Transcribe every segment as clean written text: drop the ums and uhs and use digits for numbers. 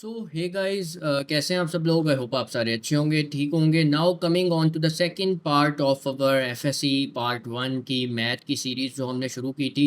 सो hey guys, कैसे हैं आप सब लोग। आई होप आप सारे अच्छे होंगे, ठीक होंगे। Now coming on to the second part of our FSc part 1 की मैथ की सीरीज जो हमने शुरू की थी।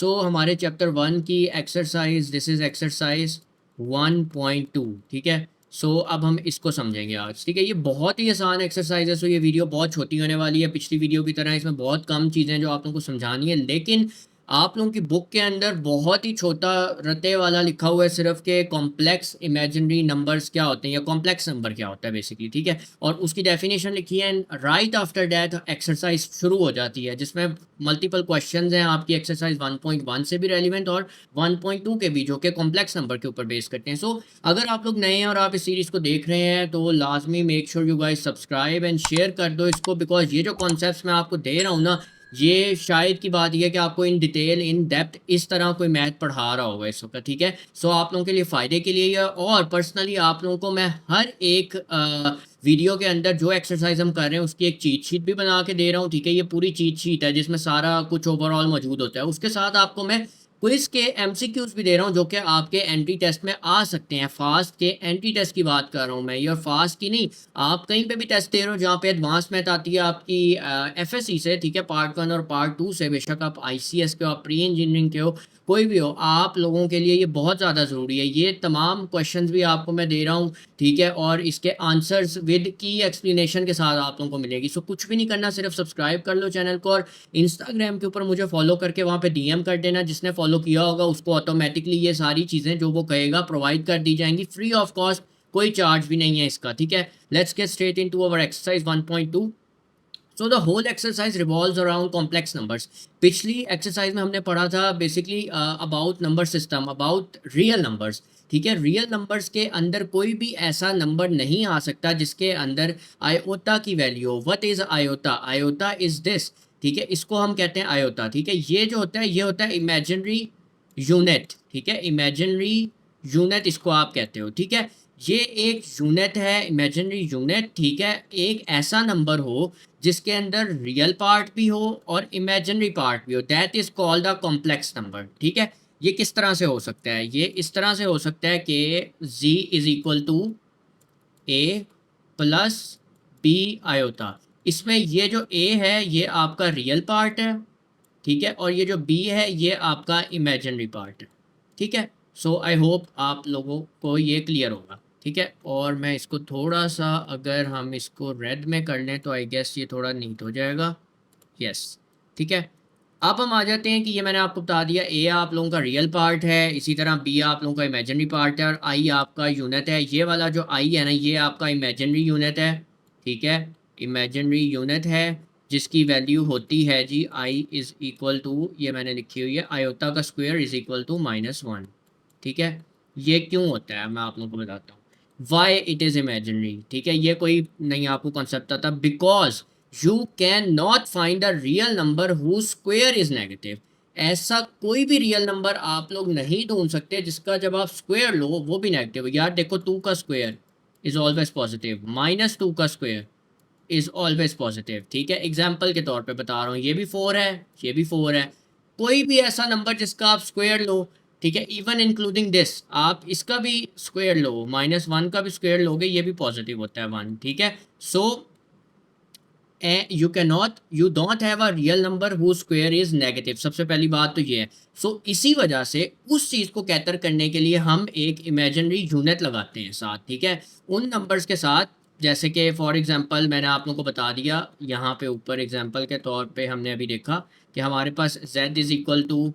हमारे चैप्टर 1 की एक्सरसाइज, दिस इज एक्सरसाइज 1.2। ठीक है। अब हम इसको समझेंगे आज। ठीक है, ये बहुत ही आसान एक्सरसाइज है। ये वीडियो बहुत छोटी होने वाली है पिछली वीडियो की तरह। इसमें बहुत कम चीज़ें जो आप लोगों को समझानी है, लेकिन आप लोगों की बुक के अंदर बहुत ही छोटा रटे वाला लिखा हुआ है सिर्फ के कॉम्प्लेक्स इमेजिनरी नंबर्स क्या होते हैं या कॉम्प्लेक्स नंबर क्या होता है बेसिकली। ठीक है, और उसकी डेफिनेशन लिखी है। राइट आफ्टर दैट एक्सरसाइज शुरू हो जाती है, जिसमें मल्टीपल क्वेश्चंस हैं आपकी एक्सरसाइज 1.1 से भी रेलिवेंट और 1.2 के भी, जो कि कॉम्प्लेक्स नंबर के ऊपर बेस करते हैं। अगर आप लोग नए हैं और आप इस सीरीज को देख रहे हैं तो लाजमी make sure you guys subscribe and share कर दो इसको, बिकॉज ये जो कॉन्सेप्ट्स मैं आपको दे रहा हूँ ना, ये शायद की बात यह है कि आपको इन डिटेल इन डेप्थ इस तरह कोई मैथ पढ़ा रहा होगा इस वक्त। ठीक है, आप लोगों के लिए फ़ायदे के लिए और पर्सनली आप लोगों को मैं हर एक वीडियो के अंदर जो एक्सरसाइज हम कर रहे हैं उसकी एक चीट शीट भी बना के दे रहा हूँ। ठीक है, ये पूरी चीट शीट है जिसमें सारा कुछ ओवरऑल मौजूद होता है। उसके साथ आपको मैं क्विज के एमसीक्यूज भी दे रहा हूँ जो कि आपके एंट्री टेस्ट में आ सकते हैं। फास्ट के एंट्री टेस्ट की बात कर रहा हूँ मैं, ये फास्ट की नहीं। आप कहीं पे भी टेस्ट दे रहे हो जहाँ पे एडवांस मैथ आती है आपकी एफएससी से, ठीक है, पार्ट 1 और पार्ट 2 से, बेशक आप आईसीएस के हो, आप प्री इंजीनियरिंग के हो, कोई भी हो, आप लोगों के लिए ये बहुत ज़्यादा ज़रूरी है। ये तमाम क्वेश्चंस भी आपको मैं दे रहा हूँ। ठीक है, और इसके आंसर्स विद की एक्सप्लेनेशन के साथ आप लोगों को मिलेगी। कुछ भी नहीं करना, सिर्फ सब्सक्राइब कर लो चैनल को और इंस्टाग्राम के ऊपर मुझे फॉलो करके वहाँ पे डीएम कर देना। जिसने फॉलो किया होगा उसको ऑटोमेटिकली ये सारी चीज़ें जो वो कहेगा प्रोवाइड कर दी जाएंगी फ्री ऑफ कॉस्ट, कोई चार्ज भी नहीं है इसका। ठीक है, let's get straight into our exercise 1.2। The whole exercise revolves around complex numbers. पिछली एक्सरसाइज में हमने पढ़ा था basically about number system, about real numbers. ठीक है, रियल नंबर्स के अंदर कोई भी ऐसा नंबर नहीं आ सकता जिसके अंदर आयोटा की वैल्यू हो। What is iota? Iota is this. ठीक है, इसको हम कहते हैं आयोटा। ठीक है, ये जो होता है ये होता है इमेजिनरी यूनिट। ठीक है, इमेजिनरी यूनिट इसको आप कहते हो। ठीक है, ये एक यूनिट है, इमेजिनरी यूनिट। ठीक है, एक ऐसा नंबर हो जिसके अंदर रियल पार्ट भी हो और इमेजिनरी पार्ट भी हो, that is called a complex number. ठीक है, ये किस तरह से हो सकता है? ये इस तरह से हो सकता है कि z is equal to a plus b iota. इसमें ये जो a है ये आपका रियल पार्ट है। ठीक है, और ये जो b है ये आपका इमेजिनरी पार्ट है। ठीक है, आई होप आप लोगों को ये क्लियर होगा। ठीक है, और मैं इसको थोड़ा सा, अगर हम इसको रेड में कर लें तो आई गेस ये थोड़ा नीट हो जाएगा। यस, ठीक है। अब हम आ जाते हैं कि ये मैंने आपको बता दिया, ए आप लोगों का रियल पार्ट है, इसी तरह बी आप लोगों का इमेजिनरी पार्ट है और आई आपका यूनिट है। ये वाला जो आई है ना ये आपका इमेजिनरी यूनिट है। ठीक है, इमेजिनरी यूनिट है जिसकी वैल्यू होती है जी आई इज़ इक्वल टू, ये मैंने लिखी हुई है, आयोटा का स्क्वायर इज़ इक्वल टू -1। ठीक है, ये क्यों होता है मैं आप लोगों को बताता हूँ। Why it is imaginary. ठीक है, ये कोई नहीं आपको कॉन्सेप्ट आता, because you can not find a real number who square is negative. ऐसा कोई भी रियल नंबर आप लोग नहीं ढूंढ सकते जिसका जब आप स्क्वायर लो वो भी नेगेटिव। यार देखो, 2 का स्क्वायर इज ऑलवेज पॉजिटिव, -2 का स्क्वायर इज ऑलवेज पॉजिटिव। ठीक है, एग्जाम्पल के तौर पे बता रहा हूँ, ये भी 4 है, ये भी 4 है। कोई भी ऐसा नंबर जिसका आप स्क्वायर लो, ठीक है, इवन इंक्लूडिंग दिस, आप इसका भी स्क्वायर लो, -1 का भी स्क्वायर लोगे, ये भी पॉजिटिव होता है 1। ठीक है, you can not, you don't have a real number who square is negative. सबसे पहली बात तो ये है। इसी वजह से उस चीज़ को कैटर करने के लिए हम एक इमेजिनरी यूनिट लगाते हैं साथ। ठीक है, उन नंबर्स के साथ, जैसे कि फॉर एग्जांपल मैंने आप लोगों को बता दिया यहाँ पे ऊपर एग्जांपल के तौर पे हमने अभी देखा कि हमारे पास z is equal to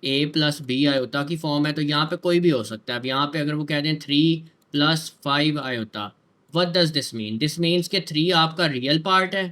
a plus b iota की फॉर्म है, तो यहाँ पे कोई भी हो सकता है। अब यहाँ पे अगर वो कह दें 3 + 5 iota, what does this mean? This means के 3 आपका रियल पार्ट है।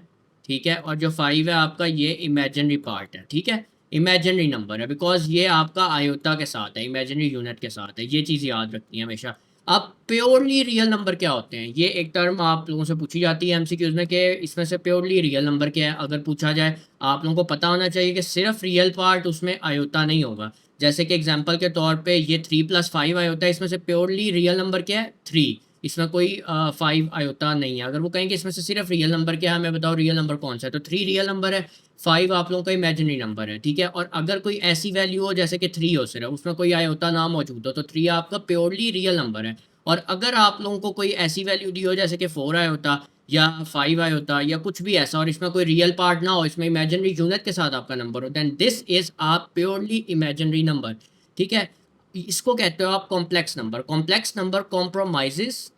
ठीक है, और जो 5 है आपका ये इमेजिनरी पार्ट है। ठीक है, इमेजिनरी नंबर है बिकॉज ये आपका आयोटा के साथ है, इमेजिनरी यूनिट के साथ है। ये चीज़ याद रखनी है हमेशा। अब प्योरली रियल नंबर क्या होते हैं, ये एक टर्म आप लोगों से पूछी जाती है एमसीक्यूज में कि इसमें से प्योरली रियल नंबर क्या है। अगर पूछा जाए, आप लोगों को पता होना चाहिए कि सिर्फ रियल पार्ट, उसमें आयोटा नहीं होगा। जैसे कि एग्जांपल के तौर पे ये 3 + 5 आयोटा है, इसमें से प्योरली रियल नंबर क्या है? 3। इसमें कोई 5 आयोटा नहीं है। अगर वो कहेंगे इसमें से सिर्फ रियल नंबर क्या है, हमें बताओ रियल नंबर कौन सा है, तो 3 रियल नंबर है, 5 आप लोगों का इमेजिनरी नंबर है। ठीक है, और अगर कोई ऐसी वैल्यू हो जैसे कि 3 हो, सिर्फ उसमें कोई आयोटा ना मौजूद हो, तो 3 आपका प्योरली रियल नंबर है। और अगर आप लोगों को कोई ऐसी वैल्यू दी हो जैसे कि 4 आया होता या 5 आया होता या कुछ भी ऐसा, और इसमें कोई रियल पार्ट ना हो, इसमें इमेजिनरी यूनिट के साथ आपका नंबर हो, then this is a purely imaginary number. ठीक है, इसको कहते हो आप complex number. Complex number compromises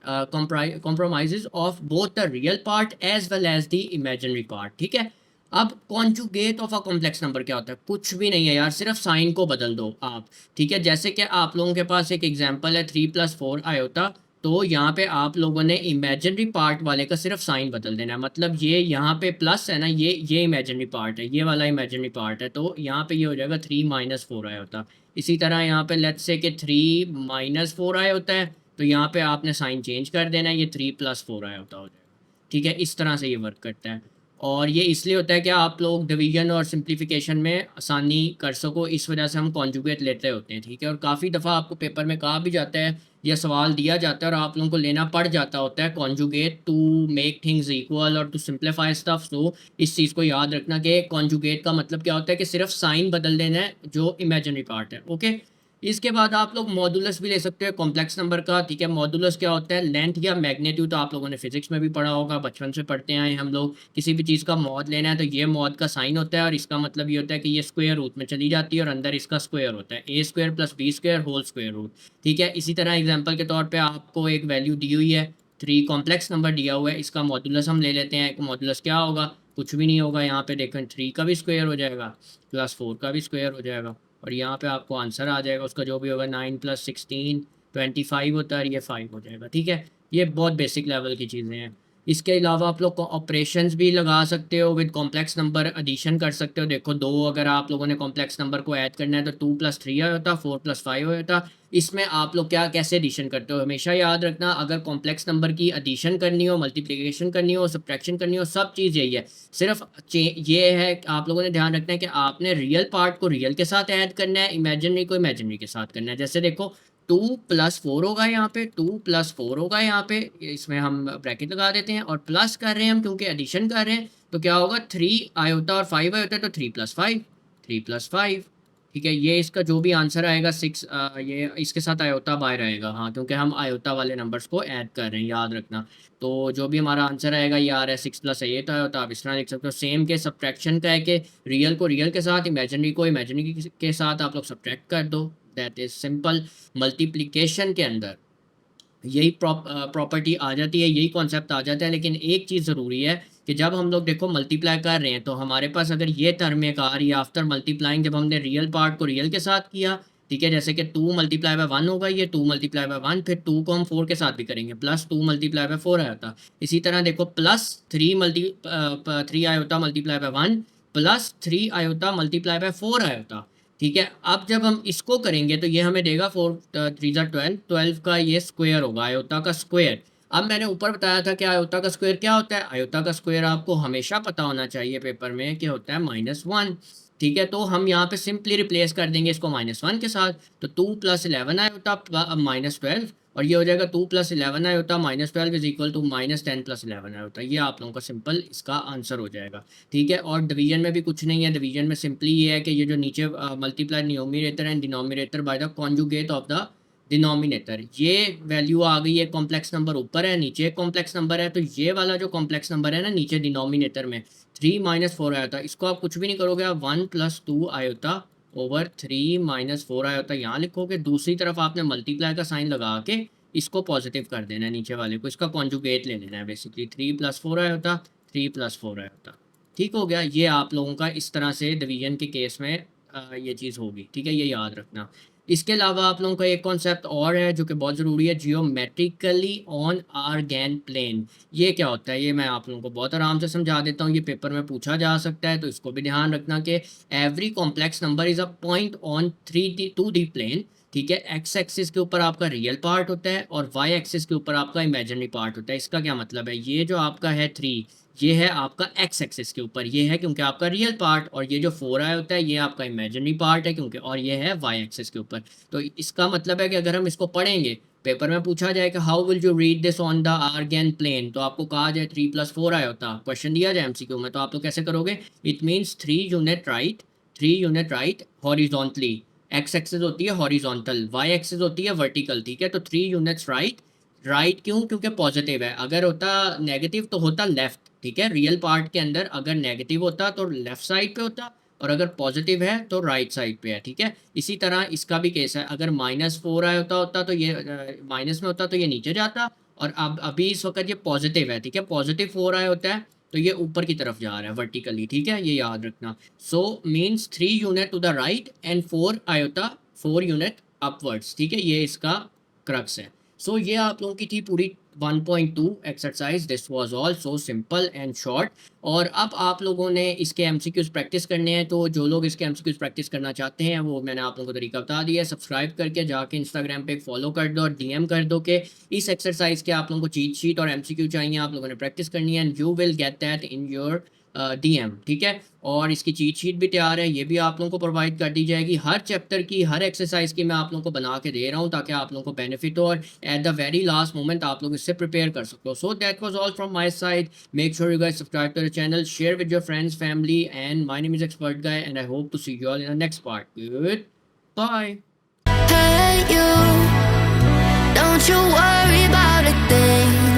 of both the real part as well as the imaginary part. ठीक है, अब conjugate of a complex number क्या होता है? कुछ भी नहीं है यार, सिर्फ साइन को बदल दो आप। ठीक है, जैसे कि आप लोगों के पास एक एग्जांपल है 3+4 आयोटा, तो यहाँ पे आप लोगों ने इमेजिनरी पार्ट वाले का सिर्फ साइन बदल देना है। मतलब ये यहाँ पे प्लस है ना, ये इमेजिनरी पार्ट है, ये वाला इमेजिनरी पार्ट है, तो यहाँ पे ये हो जाएगा 3-4 आया होता। इसी तरह यहाँ पे लेट्स से कि 3-4 आया होता है, तो यहाँ पे आपने साइन चेंज कर देना है, ये 3+4 आया होता हो जाएगा। ठीक है, इस तरह से ये वर्क करता है। और ये इसलिए होता है कि आप लोग डिवीजन और सिंप्लीफिकेशन में आसानी कर सको, इस वजह से हम कॉन्जुगेट लेते होते हैं। ठीक है, और काफ़ी दफ़ा आपको पेपर में कहा भी जाता है या सवाल दिया जाता है और आप लोगों को लेना पड़ जाता होता है conjugate to make things equal और टू सिंप्लीफाई स्टफ। तो इस चीज़ को याद रखना कि कॉन्जुगेट का मतलब क्या होता है कि सिर्फ साइन बदल देना है जो इमेजिनरी पार्ट है। ओके, इसके बाद आप लोग मॉडुलस भी ले सकते हो कॉम्प्लेक्स नंबर का। ठीक है, मॉडुलस क्या होता है? लेंथ या मैग्नीट्यूड। तो आप लोगों ने फिजिक्स में भी पढ़ा होगा, बचपन से पढ़ते आए हम लोग। किसी भी चीज़ का मॉड लेना है तो ये मॉड का साइन होता है और इसका मतलब ये होता है कि ये स्क्वायर रूट में चली जाती है और अंदर इसका स्क्वायर होता है, a² + b² whole square root. ठीक है, इसी तरह एग्जाम्पल के तौर पर आपको एक वैल्यू दी हुई है 3, कॉम्प्लेक्स नंबर दिया हुआ है, इसका मॉडुलस हम ले लेते हैं। मॉडुलस क्या होगा? कुछ भी नहीं होगा, यहाँ पे देखें 3 का भी स्क्वायर हो जाएगा +4 का भी स्क्वायर हो जाएगा और यहाँ पे आपको आंसर आ जाएगा उसका जो भी होगा। 9 + 16 25 होता है और ये 5 हो जाएगा। ठीक है, ये बहुत बेसिक लेवल की चीज़ें हैं। इसके अलावा आप लोग ऑपरेशंस भी लगा सकते हो विद कॉम्प्लेक्स नंबर, एडिशन कर सकते हो। देखो दो अगर आप लोगों ने कॉम्प्लेक्स नंबर को ऐड करना है तो 2 + 3 होता, 4 + 5 होता। इसमें आप लोग क्या कैसे एडिशन करते हो? हमेशा याद रखना, अगर कॉम्प्लेक्स नंबर की एडिशन करनी हो, मल्टीप्लिकेशन करनी हो, सब्ट्रैक्शन करनी हो, सब चीज़ यही है। सिर्फ ये है कि आप लोगों ने ध्यान रखना है कि आपने रियल पार्ट को रियल के साथ ऐड करना है, इमेजिनरी को इमेजिनरी के साथ करना है। जैसे देखो 2 + 4 होगा यहाँ पे, 2 + 4 होगा यहाँ पे, इसमें हम ब्रैकेट लगा देते हैं और प्लस कर रहे हैं हम क्योंकि एडिशन कर रहे हैं, तो क्या होगा 3 आयोटा और 5 आयोटा, तो 3 + 5, 3 + 5। ठीक है, ये इसका जो भी आंसर आएगा 6, ये इसके साथ आयोटा बाहर आएगा, हाँ, क्योंकि हम आयोटा वाले नंबर्स को ऐड कर रहे हैं, याद रखना। तो जो भी हमारा आंसर आएगा ये आ रहा है 6 + 8 आयोटा, आप इस तरह लिख सकते हो। सेम के सब्ट्रैक्शन का है कि रियल को रियल के साथ, इमेजिनरी को इमेजिनरी के साथ आप लोग सब्ट्रैक्ट कर दो, दैट इज सिंपल। मल्टीप्लिकेशन के अंदर यही प्रॉपर्टी आ जाती है, यही कॉन्सेप्ट आ जाता है। लेकिन एक चीज़ ज़रूरी है कि जब हम लोग देखो मल्टीप्लाई कर रहे हैं तो हमारे पास अगर ये टर्म एक आ रही है आफ्टर मल्टीप्लाइंग, जब हमने रियल पार्ट को रियल के साथ किया, ठीक है, जैसे कि 2 × 1 होगा, ये 2 × 1, फिर 2 को हम 4 के साथ भी करेंगे, +2 × 4 आया था। इसी तरह देखो +3 iota multiply by 1 +3 iota multiply by 4 आया था। ठीक है, अब जब हम इसको करेंगे तो ये हमें देगा 4 3 12, 12 का ये स्क्वायर होगा, आयोटा का स्क्वायर। अब मैंने ऊपर बताया था कि आयोटा का स्क्वायर क्या होता है? आयोटा का स्क्वायर आपको हमेशा पता होना चाहिए पेपर में कि होता है -1। ठीक है, तो हम यहाँ पे सिंपली रिप्लेस कर देंगे इसको -1 के साथ, तो 2 + 11 आयोटा -12 और ये हो जाएगा 2 + 11 iota -12 is equal to -10 + 11 iota. ये आप लोगों का सिंपल इसका आंसर हो जाएगा। ठीक है, और डिवीजन में भी कुछ नहीं है, डिवीजन में सिंपली ये है कि ये जो नीचे multiply numerator and denominator by the conjugate of the denominator, ये वैल्यू आ गई है। कॉम्प्लेक्स नंबर ऊपर है, नीचे एक कॉम्प्लेक्स नंबर है, तो ये वाला जो कॉम्प्लेक्स नंबर है ना नीचे डिनोमिनेटर में 3 - 4 आयोटा, इसको आप कुछ भी नहीं करोगे, आप 1 + 2 आयोटा ओवर 3 - 4 आयोटा यहाँ लिखोगे। दूसरी तरफ आपने मल्टीप्लाई का साइन लगा के इसको पॉजिटिव कर देना है, नीचे वाले को इसका कॉन्जुगेट ले लेना है बेसिकली। 3 + 4 iota, 3 + 4 iota. ठीक हो गया, ये आप लोगों का इस तरह से डिवीजन के केस में ये चीज़ होगी। ठीक है, ये याद रखना। इसके अलावा आप लोगों का एक कॉन्सेप्ट और है जो कि बहुत ज़रूरी है, जियोमेट्रिकली ऑन आर्गन प्लेन। ये क्या होता है? ये मैं आप लोगों को बहुत आराम से समझा देता हूँ, ये पेपर में पूछा जा सकता है, तो इसको भी ध्यान रखना कि every complex number is a point on 2D plane. ठीक है, एक्स एक्सिस के ऊपर आपका रियल पार्ट होता है और वाई एक्सिस के ऊपर आपका इमेजिनरी पार्ट होता है। इसका क्या मतलब है? ये जो आपका है 3, ये है आपका एक्स एक्सिस के ऊपर, ये है क्योंकि आपका रियल पार्ट, और ये जो 4 आया होता है ये आपका इमेजिनरी पार्ट है क्योंकि, और ये है वाई एक्सिस के ऊपर। तो इसका मतलब है कि अगर हम इसको पढ़ेंगे, पेपर में पूछा जाए कि how will you read this on the Argand plane, तो आपको कहा जाए 3 + 4 आया होता, क्वेश्चन दिया जाए एमसीक्यू में, तो आप लोग कैसे करोगे? It means 3 unit right, 3 unit right horizontally. X axis होती है हॉरिजॉन्टल, वाई एक्सिस होती है वर्टिकल। ठीक है, तो 3 यूनिट्स राइट, राइट क्यों? क्योंकि पॉजिटिव है, अगर होता नेगेटिव तो होता लेफ्ट, ठीक है? रियल पार्ट के अंदर अगर नेगेटिव होता तो लेफ्ट साइड पे होता, और अगर पॉजिटिव है तो राइट साइड पे है, ठीक है? इसी तरह इसका भी केस है, अगर -4 आया होता तो ये माइनस में होता तो ये नीचे जाता, और अब अभी इस वक़्त ये पॉजिटिव है, ठीक है? पॉजिटिव 4 आया होता है तो ये ऊपर की तरफ जा रहा है वर्टिकली, ठीक है? ये याद रखना। So means 3 unit to the right and 4 आया होता 4 यूनिट अपवर्ड्स, ठीक है? ये इसका क्रक्स है। सो ये आप लोगों की थी पूरी 1.2 exercise. This was all so simple and short. और अब आप लोगों ने इसके एमसीक्यूज प्रैक्टिस करने हैं, तो जो लोग इसके एमसीक्यूज प्रैक्टिस करना चाहते हैं वो मैंने आप लोगों को तरीका बता दिया है। सब्सक्राइब करके जाके इंस्टाग्राम पे फॉलो कर दो और डीएम कर दो कि इस एक्सरसाइज के आप लोगों को चीट शीट और एमसीक्यू चाहिए, आप लोगों ने प्रैक्टिस करनी है, and you will get that in your DM, ठीक है? और इसकी चीट शीट भी तैयार है, ये भी आप लोगों को प्रोवाइड कर दी जाएगी। हर चैप्टर की, हर एक्सरसाइज की मैं आप लोगों को बना के दे रहा हूँ ताकि आप लोगों को बेनिफिट हो और at the very last moment आप लोग इससे प्रिपेयर कर सकते हो। So that was all from my side. Make sure you guys subscribe to the channel, share with your friends, family, and my name is expert guy and I hope to see you all in the next part. Good bye. Hey you, don't you worry about a thing.